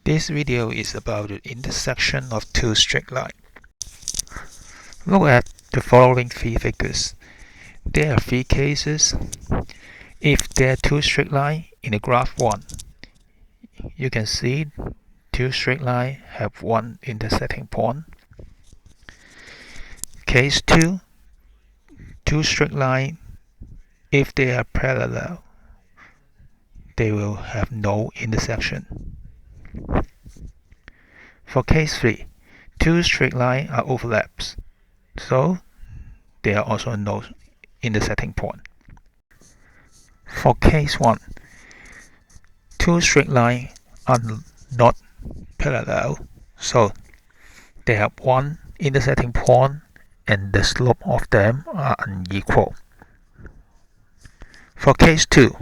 This video is about the intersection of two straight lines. Look at the following three figures. There are three cases. If there are two straight lines in the graph 1, you can see two straight lines have one intersecting point. Case 2, two straight lines, if they are parallel, they will have no intersection. For case 3, two straight lines are overlaps, so there are also no intersecting point. For case 1, two straight lines are not parallel, so they have one intersecting point and the slope of them are unequal. For case 2,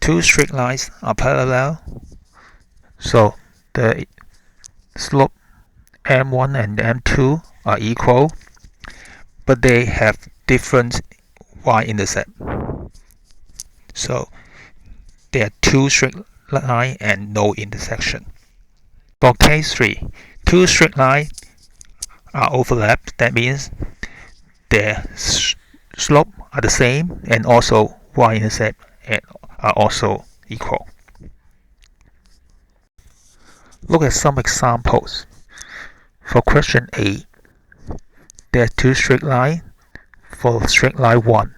two straight lines are parallel, so the slope m1 and m2 are equal, but they have different y-intercept. So there are two straight lines and no intersection. For case 3, two straight lines are overlapped. That means their slope are the same and also y-intercept are also equal. Look at some examples. For question A, there are two straight lines. For straight line 1,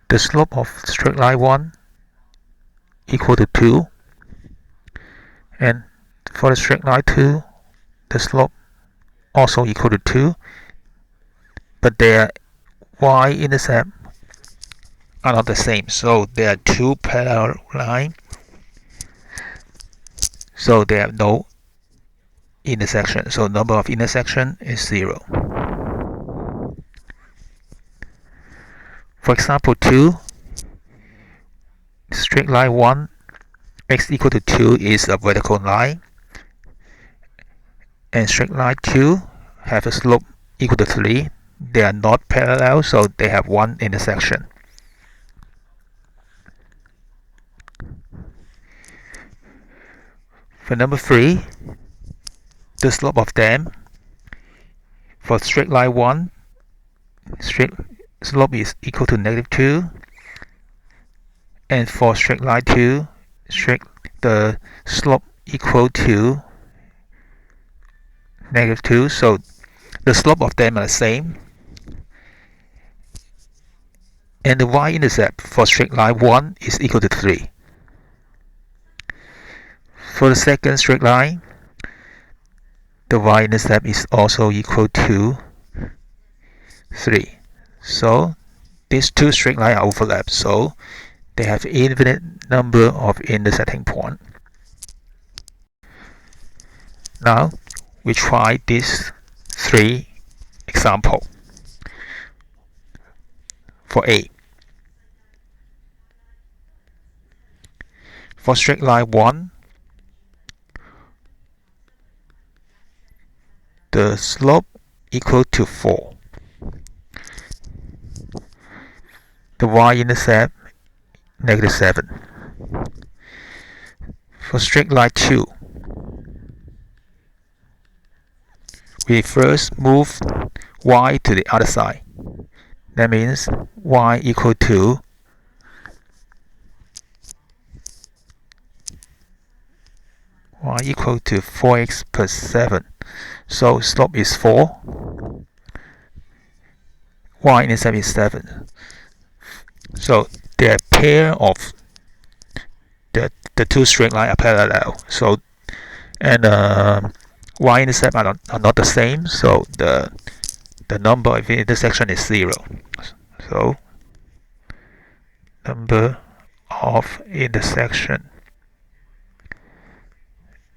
the slope of straight line 1 equal to 2, and for the straight line 2, the slope also equal to 2, but their y-intercept are not the same, so there are two parallel lines, so they have no intersection, so number of intersection is 0. For example 2, straight line 1, x equal to 2 is a vertical line, and straight line 2 have a slope equal to 3. They are not parallel, so they have one intersection. For number 3, the slope of them, for straight line 1, straight slope is equal to -2, and for straight line 2, the slope equal to -2, so the slope of them are the same, and the y-intercept for straight line 1 is equal to 3. For the second straight line, the y-intercept is also equal to 3. So these two straight lines are overlapped, so they have infinite number of intersecting points. Now we try these three examples. For A, for straight line 1, the slope equal to 4. The y-intercept -7. For straight line 2, we first move y to the other side. That means y equal to y equal to 4x plus 7. So slope is 4. Y-intercept is 7. So the pair of the two straight lines are parallel. So and y-intercept are not the same. So the number of intersection is 0. So number of intersection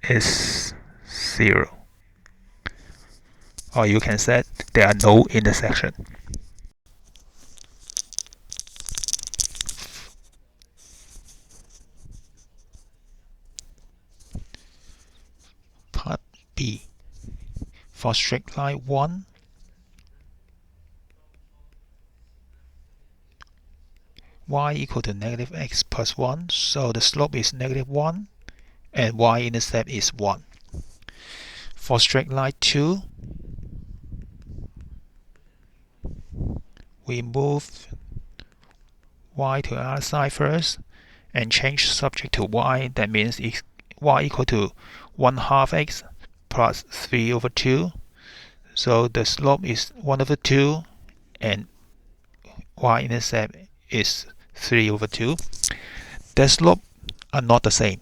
is 0. Or you can say there are no intersection. Part B. For straight line 1, y equal to negative x plus 1, so the slope is negative 1 and y-intercept is 1. For straight line 2, we move y to the other side first and change subject to y. That means y equal to 1/2 x plus 3/2. So the slope is 1/2 and y-intercept is 3/2. The slope are not the same.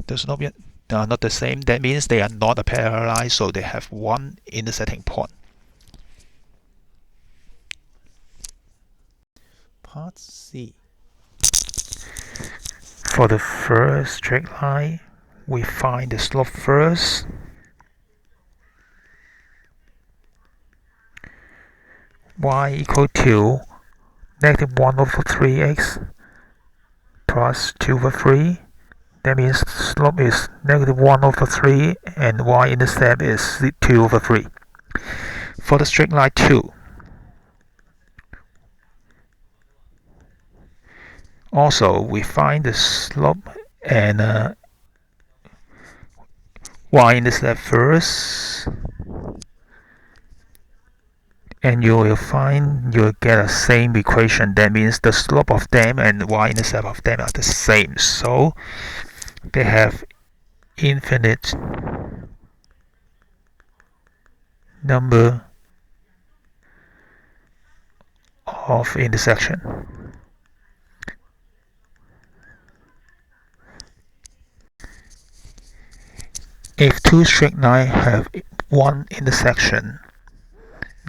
The slope are not the same. That means they are not a parallel line, so they have one intersecting point. Part C. For the first straight line, we find the slope first. Y equal to negative 1/3x plus 2/3. That means slope is negative 1/3 and y-intercept is 2/3. For the straight line 2, also we find the slope and y-intercept first, and you will get a same equation. That means the slope of them and y-intercept of them are the same, so they have infinite number of intersection. If two straight lines have one intersection,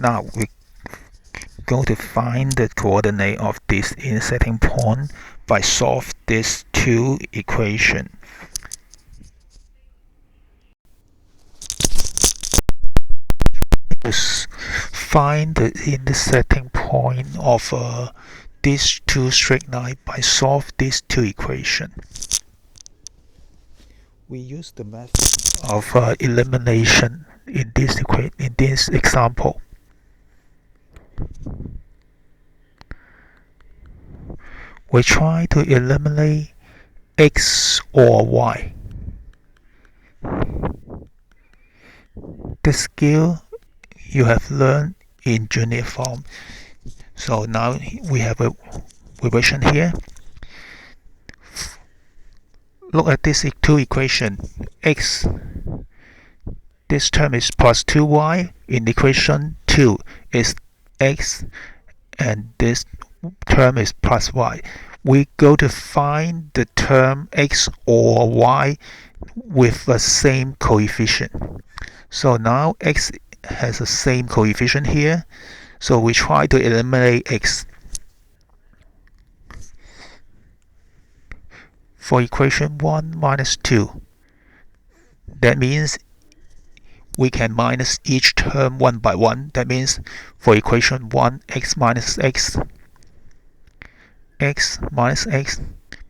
now we're going to find the coordinate of this intersecting point by solve these two equations. Find the intersecting point of these two straight lines by solve these two equations. We use the method of elimination in this example. We try to eliminate x or y. The skill you have learned in junior form. So now we have a revision here. Look at these two equations. X, this term is plus 2y. In equation 2 is x, and this term is plus y. We go to find the term x or y with the same coefficient. So now x has the same coefficient here, so we try to eliminate x. For equation 1 minus 2, that means we can minus each term one by one. That means for equation 1, x minus x minus x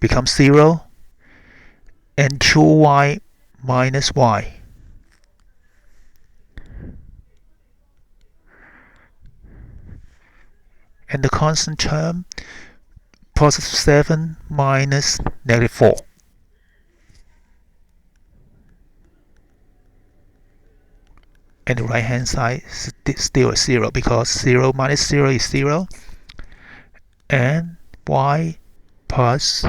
becomes 0, and 2y minus y. And the constant term, positive 7 minus negative 4. And the right hand side is still 0 because 0 minus 0 is 0. And y plus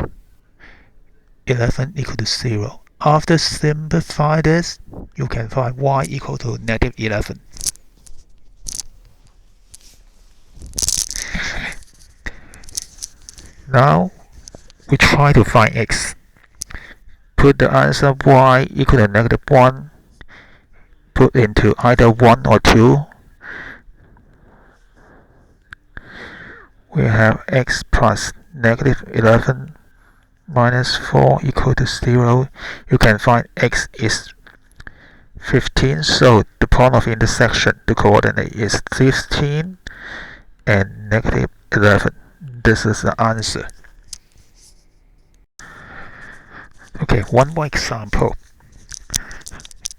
11 equal to 0. After simplify this, you can find y equal to negative 11. Now we try to find x. Put the answer y equal to negative 1. Put into either 1 or 2. We have x plus negative 11 minus 4 equal to 0. You can find x is 15. So the point of intersection, the coordinate is 15 and negative 11. This is the answer. Okay, one more example.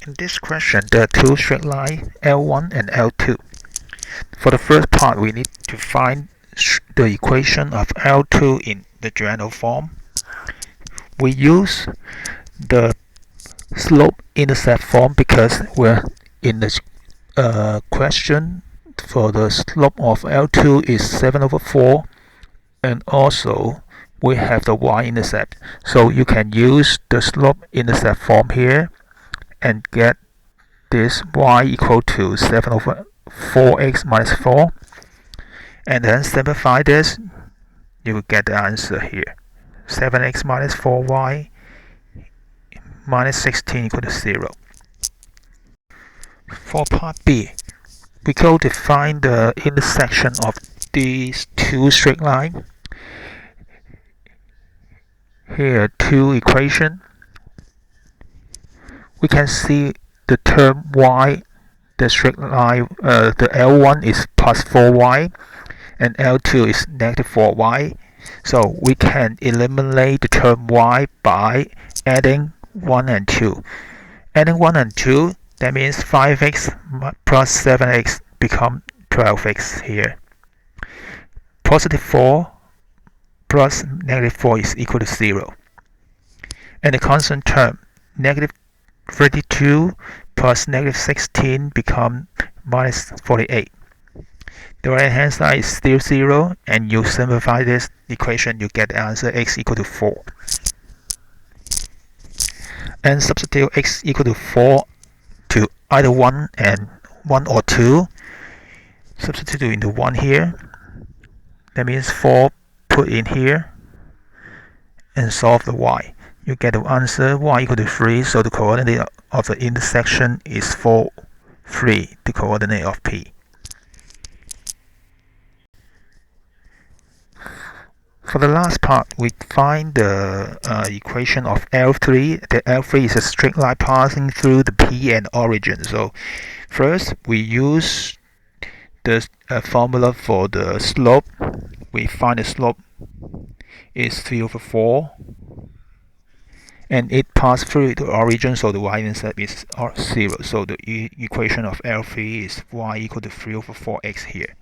In this question, there are two straight lines, L1 and L2. For the first part, we need to find the equation of L2 in the general form. We use the slope-intercept form because we're in the question for the slope of L2 is 7 over 4, and also we have the y-intercept. So you can use the slope-intercept form here and get this y equal to 7 over 4x minus 4, and then simplify this, you will get the answer here. 7x minus 4y minus 16 equal to 0. For part B, we go to find the intersection of these two straight lines. Here are two equations. We can see the term y, the straight line, the L1 is plus 4y and L2 is negative 4y. So we can eliminate the term y by adding 1 and 2. Adding 1 and 2, that means 5x plus 7x become 12x here. Positive 4 plus negative 4 is equal to 0. And the constant term, negative 32 plus negative 16 become minus 48. The right hand side is still 0, and you simplify this equation, you get the answer x equal to 4. And substitute x equal to 4 to either 1 or 2. Substitute into 1 here. That means 4 put in here and solve the y. You get the answer y equal to 3, so the coordinate of the intersection is 4, 3, the coordinate of P. For the last part, we find the equation of L3. The L3 is a straight line passing through the P and origin. So first, we use the formula for the slope. We find the slope is 3 over 4. And it passed through the origin, so the y-intercept is 0. So the equation of L3 is y equal to 3 over 4x here.